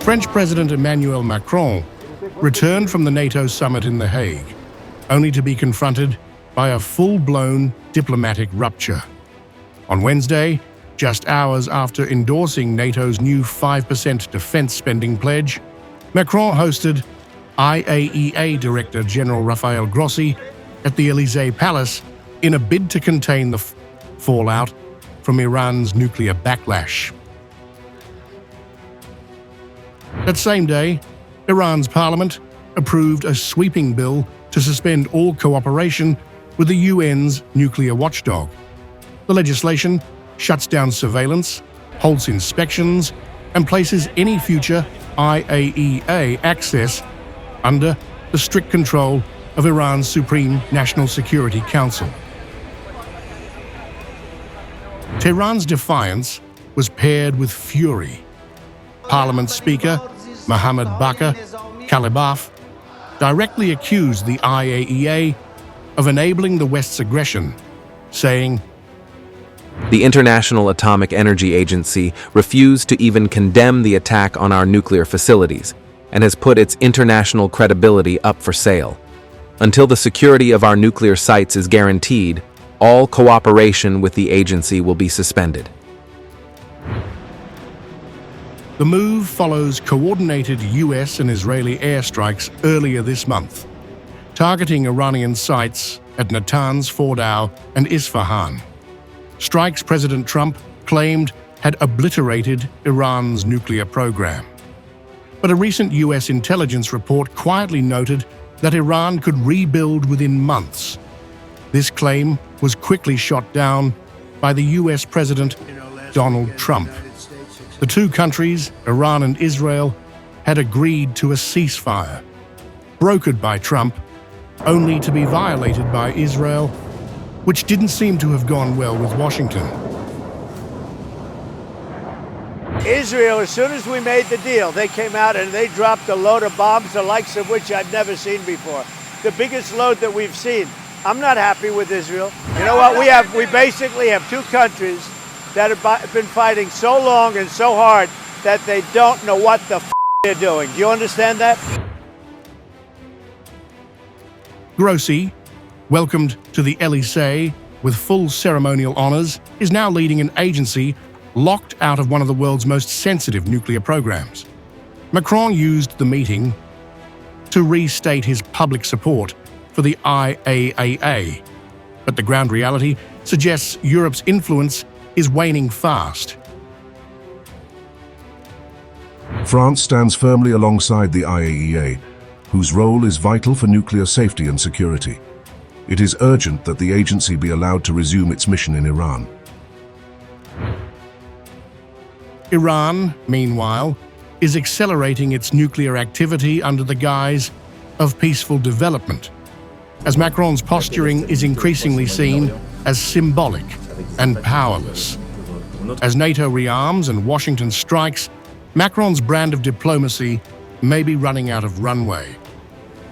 French President Emmanuel Macron returned from the NATO summit in The Hague, only to be confronted by a full-blown diplomatic rupture. On Wednesday, just hours after endorsing NATO's new 5% defense spending pledge, Macron hosted IAEA Director General Rafael Grossi at the Élysée Palace in a bid to contain the fallout from Iran's nuclear backlash. That same day, Iran's parliament approved a sweeping bill to suspend all cooperation with the UN's nuclear watchdog. The legislation shuts down surveillance, halts inspections, and places any future IAEA access under the strict control of Iran's Supreme National Security Council. Tehran's defiance was paired with fury. Parliament Speaker Mohammad Bakr Kalibaf directly accused the IAEA of enabling the West's aggression, saying, "The International Atomic Energy Agency refused to even condemn the attack on our nuclear facilities and has put its international credibility up for sale. Until the security of our nuclear sites is guaranteed, all cooperation with the agency will be suspended." The move follows coordinated US and Israeli airstrikes earlier this month, targeting Iranian sites at Natanz, Fordow, and Isfahan. Strikes President Trump claimed had obliterated Iran's nuclear program. But a recent US intelligence report quietly noted that Iran could rebuild within months. This claim was quickly shot down by the US President Donald Trump. The two countries, Iran and Israel, had agreed to a ceasefire, brokered by Trump, only to be violated by Israel, which didn't seem to have gone well with Washington. Israel, as soon as we made the deal, they came out and they dropped a load of bombs, the likes of which I've never seen before. The biggest load that we've seen. I'm not happy with Israel. You know what? We basically have two countries that have been fighting so long and so hard that they don't know what the they're doing. Do you understand that? Grossi, welcomed to the Élysée with full ceremonial honors, is now leading an agency locked out of one of the world's most sensitive nuclear programs. Macron used the meeting to restate his public support for the IAEA, but the ground reality suggests Europe's influence is waning fast. France stands firmly alongside the IAEA, whose role is vital for nuclear safety and security. It is urgent that the agency be allowed to resume its mission in Iran. Iran, meanwhile, is accelerating its nuclear activity under the guise of peaceful development, as Macron's posturing is increasingly seen as symbolic and powerless. As NATO rearms and Washington strikes, Macron's brand of diplomacy may be running out of runway.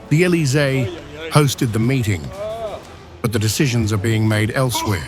The Élysée hosted the meeting, but the decisions are being made elsewhere.